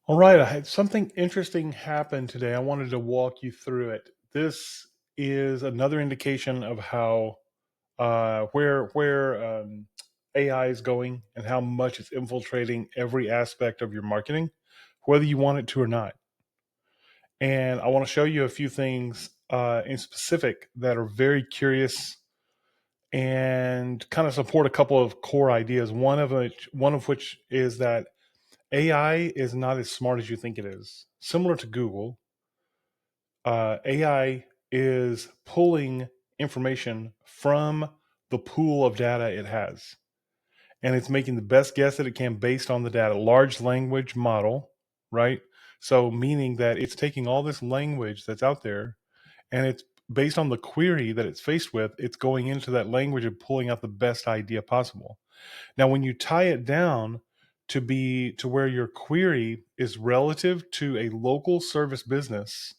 All right, I had something interesting happen today. I wanted to walk you through it. This is another indication of how where AI is going and how much it's infiltrating every aspect of your marketing, whether you want it to or not. And I want to show you a few things in specific that are very curious and kind of support a couple of core ideas. One of which is that AI is not as smart as you think it is. Similar to Google, AI is pulling information from the pool of data it has, and it's making the best guess that it can based on the data. Large language model, right? So, meaning that it's taking all this language that's out there and it's based on the query that it's faced with, it's going into that language and pulling out the best idea possible. Now, when you tie it down to where your query is relative to a local service business,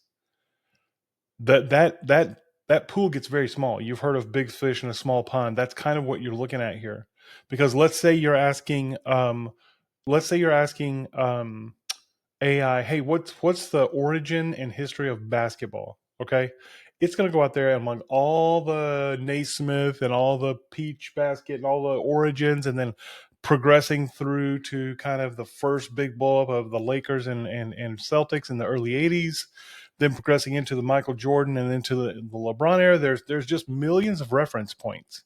that pool gets very small. You've heard of big fish in a small pond. That's kind of what you're looking at here. Because let's say you're asking AI, hey, what's the origin and history of basketball? Okay, it's going to go out there among all the Naismith and all the Peach Basket and all the origins, and then progressing through to kind of the first big blow up of the Lakers and Celtics in the early '80s, then progressing into the Michael Jordan and into the LeBron era. There's just millions of reference points,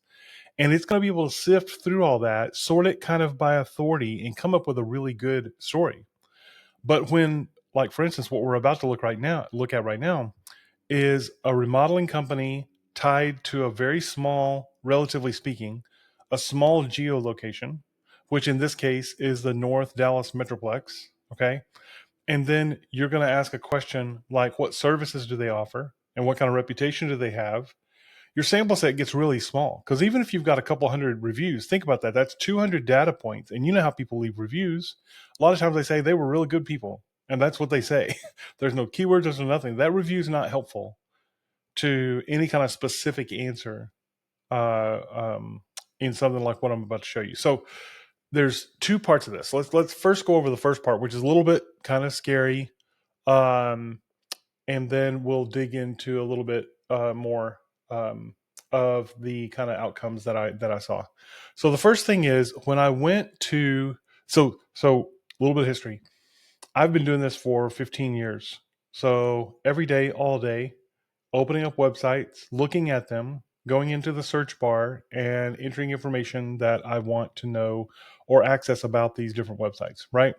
and it's going to be able to sift through all that, sort it kind of by authority, and come up with a really good story. But when, like for instance, what we're about to look at right now, is a remodeling company tied to a very small, relatively speaking, a small geolocation, which in this case is the North Dallas Metroplex. Okay. And then you're going to ask a question like, what services do they offer? And what kind of reputation do they have? Your sample set gets really small because even if you've got a couple hundred reviews, think about that. That's 200 data points. And you know how people leave reviews. A lot of times they say they were really good people. And that's what they say. There's no keywords, there's no nothing. That review is not helpful to any kind of specific answer uh, um, in something like what I'm about to show you. So there's two parts of this. Let's first go over the first part, which is a little bit kind of scary, um, and then we'll dig into a little bit more um, of the kind of outcomes that I saw. So the first thing is when I went to so a little bit of history. I've been doing this for 15 years. So every day, all day, opening up websites, looking at them, going into the search bar, and entering information that I want to know or access about these different websites, right?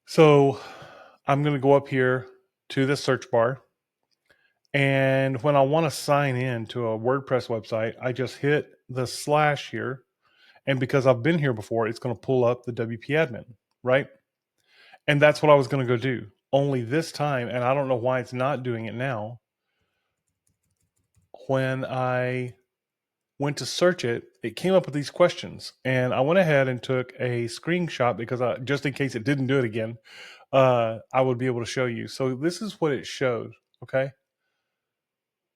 So I'm going to go up here to the search bar. And when I want to sign in to a WordPress website, I just hit the slash here. And because I've been here before, it's going to pull up the WP admin, right? And that's what I was going to go do. Only this time, and I don't know why it's not doing it now, when I went to search it, it came up with these questions. And I went ahead and took a screenshot because just in case it didn't do it again, I would be able to show you. So this is what it showed. Okay.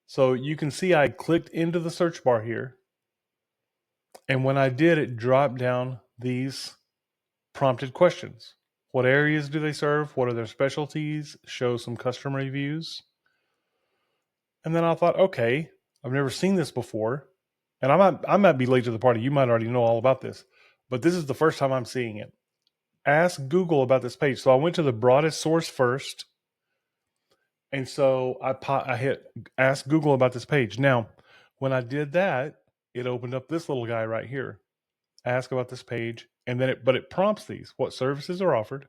So you can see I clicked into the search bar here. And when I did, it dropped down these prompted questions. What areas do they serve? What are their specialties? Show some customer reviews. And then I thought, okay, I've never seen this before. And I might be late to the party. You might already know all about this, but this is the first time I'm seeing it. Ask Google about this page. So I went to the broadest source first. And so I hit ask Google about this page. Now, when I did that, it opened up this little guy right here. Ask about this page. And then it prompts these. What services are offered?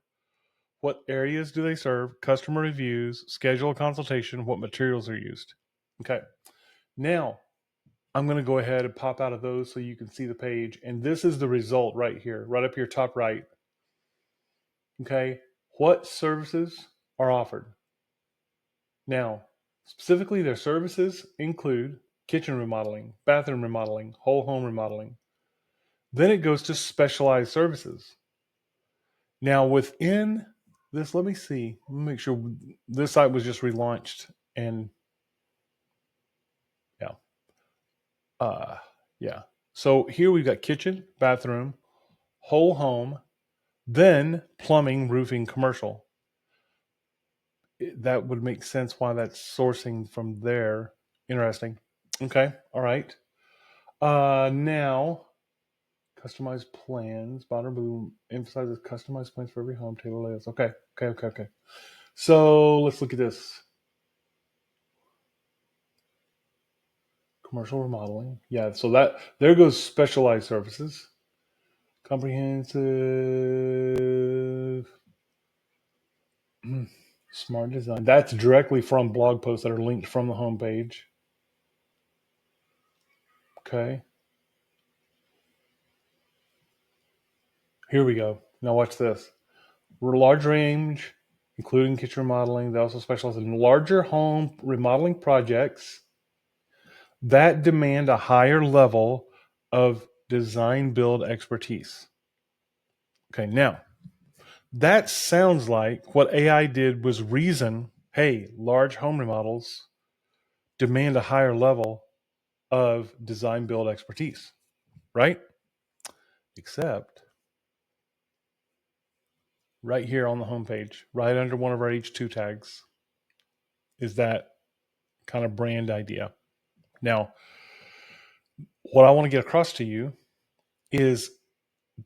What areas do they serve? Customer reviews, schedule a consultation, what materials are used. Okay. Now, I'm going to go ahead and pop out of those so you can see the page. And this is the result right here, right up here, top right. Okay. What services are offered? Now, specifically, their services include kitchen remodeling, bathroom remodeling, whole home remodeling. Then it goes to specialized services. Now, within this, let me see, let me make sure this site was just relaunched. And yeah, uh, yeah. So here we've got kitchen, bathroom, whole home, then plumbing, roofing, commercial. That would make sense why that's sourcing from there. Interesting. Okay. All right. Now, customized plans. Bottom boom emphasizes customized plans for every home. Table layouts. Okay. Okay. Okay. Okay. So let's look at this. Commercial remodeling. Yeah. So that there goes specialized services. Comprehensive. Smart design. That's directly from blog posts that are linked from the homepage. Okay. Here we go. Now watch this. We're a large range, including kitchen remodeling. They also specialize in larger home remodeling projects that demand a higher level of design build expertise. Okay, now that sounds like what AI did was reason, hey, large home remodels demand a higher level of design build expertise, right? Except right here on the homepage, right under one of our H2 tags, is that kind of brand idea. Now, what I want to get across to you is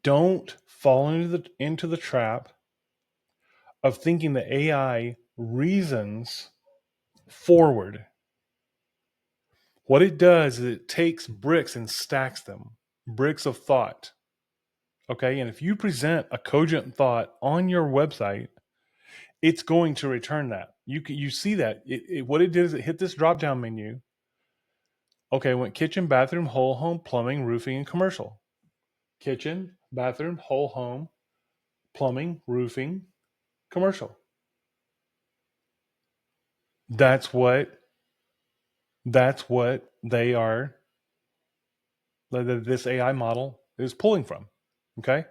don't fall into the trap of thinking that AI reasons forward. What it does is it takes bricks and stacks them, bricks of thought. Okay, and if you present a cogent thought on your website, it's going to return that. You see that what it did is it hit this drop down menu. Okay, went kitchen, bathroom, whole home, plumbing, roofing, and commercial. Kitchen, bathroom, whole home, plumbing, roofing, commercial. That's what they are. This AI model is pulling from. Okay,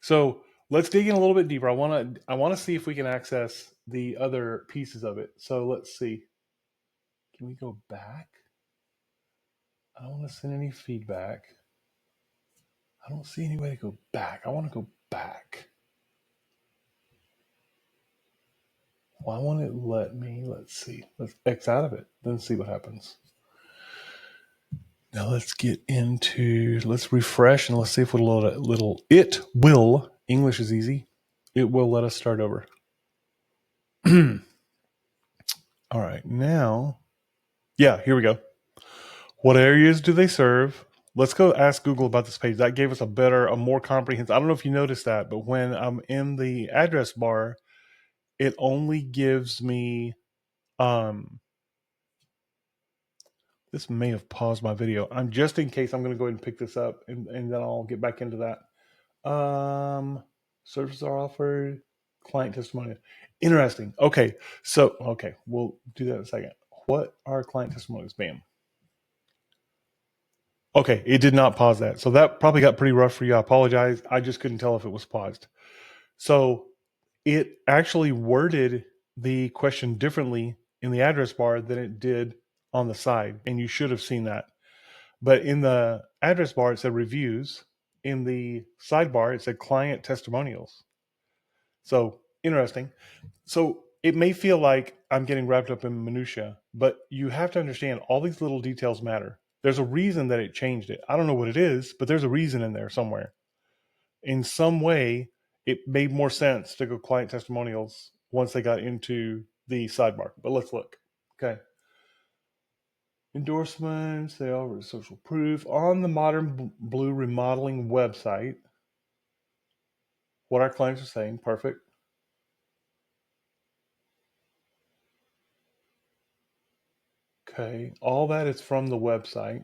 so let's dig in a little bit deeper. I want to see if we can access the other pieces of it. So let's see. Can we go back? I don't want to send any feedback. I don't see any way to go back. I want to go back. Why won't it let me? Let's see. Let's X out of it, then see what happens. Now let's refresh and let's see if it'll load it. It will. English is easy. It will let us start over. All right, now, yeah, here we go. What areas do they serve? Let's go ask Google about this page. That gave us a more comprehensive. I don't know if you noticed that, but when I'm in the address bar, it only gives me. This may have paused my video. I'm just in case. I'm going to go ahead and pick this up, and then I'll get back into that. Services are offered. Client testimonial. Interesting. Okay. So, okay. We'll do that in a second. What are client testimonials? Bam. Okay. It did not pause that. So that probably got pretty rough for you. I apologize. I just couldn't tell if it was paused. So it actually worded the question differently in the address bar than it did on the side. And you should have seen that. But in the address bar, it said reviews. In the sidebar, it said client testimonials. So interesting. So it may feel like I'm getting wrapped up in minutia, but you have to understand all these little details matter. There's a reason that it changed it. I don't know what it is, but there's a reason in there somewhere. In some way, it made more sense to go client testimonials once they got into the sidebar. But let's look. Okay. Endorsements, they offer social proof. On the Modern Blue remodeling website, what our clients are saying, perfect. Okay, all that is from the website.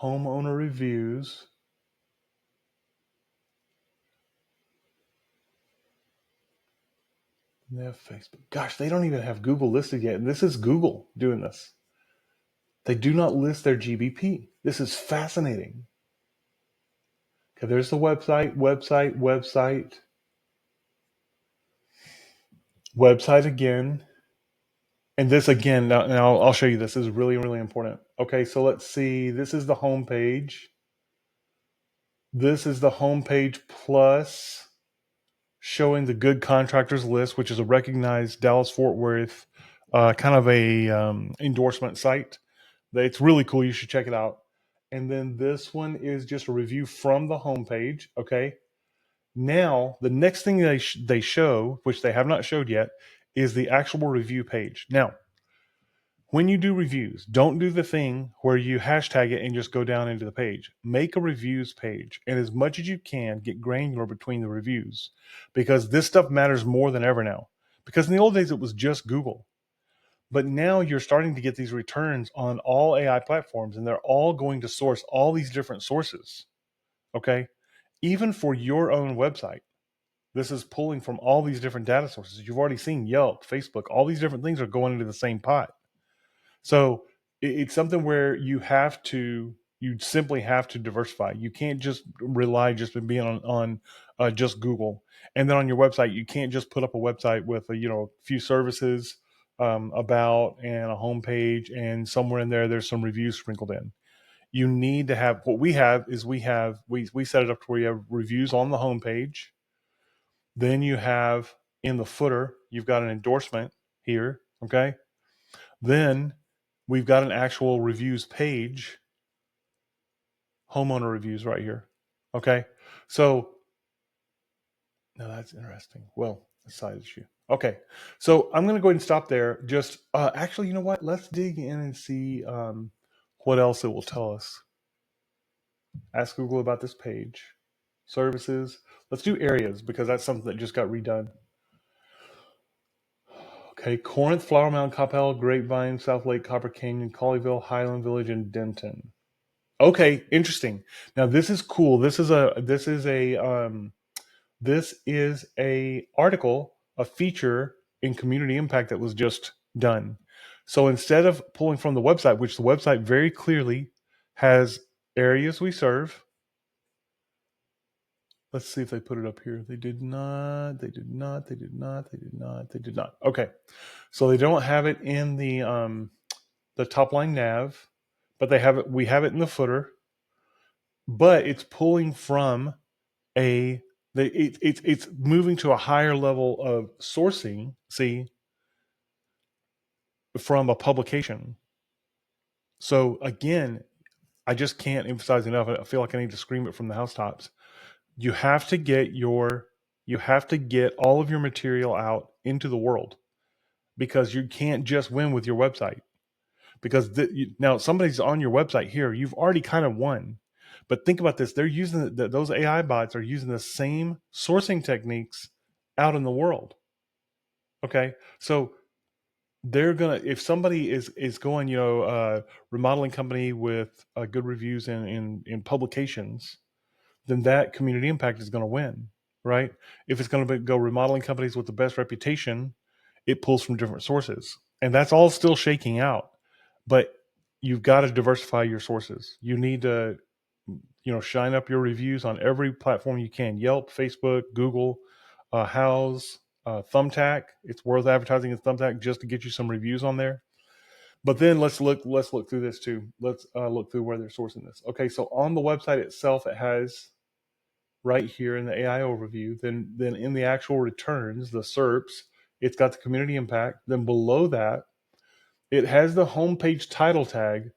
Homeowner reviews. They have Facebook. Gosh, they don't even have Google listed yet. And this is Google doing this. They do not list their GBP. This is fascinating. Okay, there's the website again. And this again, now I'll show you this. This is really, really important. Okay, so let's see. This is the home page. This is the homepage plus showing the good contractors list, which is a recognized Dallas Fort Worth kind of a endorsement site. It's really cool. You should check it out. And then this one is just a review from the homepage. Okay. Now the next thing they show, which they have not showed yet, is the actual review page. Now, when you do reviews, don't do the thing where you hashtag it and just go down into the page. Make a reviews page, and as much as you can, get granular between the reviews, because this stuff matters more than ever now. Because in the old days, it was just Google. But now you're starting to get these returns on all AI platforms, and they're all going to source all these different sources. Okay. Even for your own website, this is pulling from all these different data sources. You've already seen Yelp, Facebook, all these different things are going into the same pot. So it's something where you simply have to diversify. You can't just rely just on being on just Google. And then on your website, you can't just put up a website with a few services, about, and a homepage, and somewhere in there there's some reviews sprinkled in. You need to have, what we have is we set it up to where you have reviews on the homepage. Then you have, in the footer, you've got an endorsement here. Okay. Then we've got an actual reviews page, homeowner reviews right here. Okay. So now that's interesting. Well, a side issue. Okay. So I'm going to go ahead and stop there. Just actually, you know what? Let's dig in and see what else it will tell us. Ask Google about this page. Services. Let's do areas because that's something that just got redone. Okay. Corinth, Flower Mound, Coppell, Grapevine, South Lake, Copper Canyon, Colleyville, Highland Village, and Denton. Okay, interesting. Now this is cool. This is a article, a feature in community impact that was just done. So instead of pulling from the website, which the website very clearly has areas we serve. Let's see if they put it up here. They did not. They did not. They did not. They did not. They did not. Okay, so they don't have it in the top line nav, but they have it. We have it in the footer, but it's pulling from it's moving to a higher level of sourcing, see, from a publication. So again, I just can't emphasize enough. I feel like I need to scream it from the housetops. You have to get all of your material out into the world, because you can't just win with your website. Because now somebody's on your website here, you've already kind of won. But think about this: they're using those AI bots are using the same sourcing techniques out in the world. Okay, so they're gonna, if somebody is going, remodeling company with good reviews in publications, then that community impact is going to win, right? If it's going to go remodeling companies with the best reputation, it pulls from different sources, and that's all still shaking out. But you've got to diversify your sources. You need to, shine up your reviews on every platform you can: Yelp, Facebook, Google, House, Thumbtack. It's worth advertising in Thumbtack just to get you some reviews on there. But then let's look through this too. Let's look through where they're sourcing this. Okay, so on the website itself, it has right here in the AI overview. Then in the actual returns, the SERPs, it's got the community impact. Then below that, it has the homepage title tag,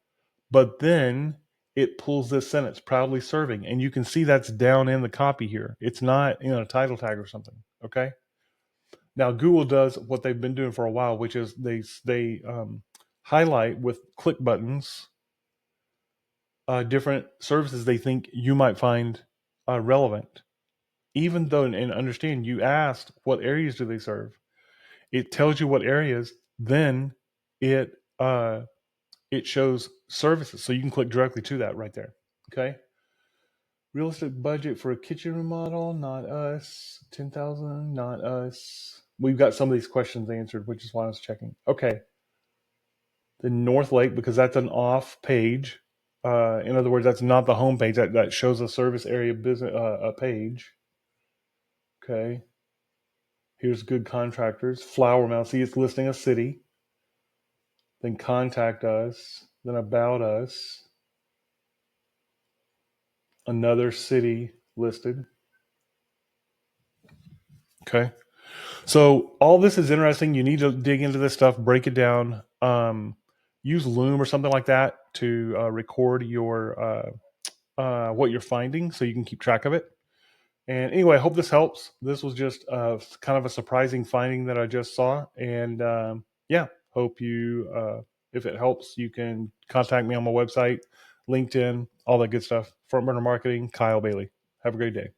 but then it pulls this sentence, proudly serving, and you can see that's down in the copy here. It's not in a title tag or something. Okay. Now Google does what they've been doing for a while, which is they highlight with click buttons different services they think you might find relevant. Even though, and understand, you asked what areas do they serve, it tells you what areas. Then it it shows services, so you can click directly to that right there. Okay. Realistic budget for a kitchen remodel, not us. 10,000, not us. We've got some of these questions answered, which is why I was checking. Okay. The North Lake, because that's an off page. In other words, that's not the home page. That shows a service area business a page. Okay. Here's good contractors. Flower Mound. See, it's listing a city. Then contact us. Then about us. another city listed. Okay. So all this is interesting. You need to dig into this stuff, break it down. Use Loom or something like that to record your what you're finding, so you can keep track of it. And anyway, I hope this helps. This was just kind of a surprising finding that I just saw, and yeah, hope you. If it helps, you can contact me on my website, LinkedIn, all that good stuff. Front Burner Marketing, Kyle Bailey. Have a great day.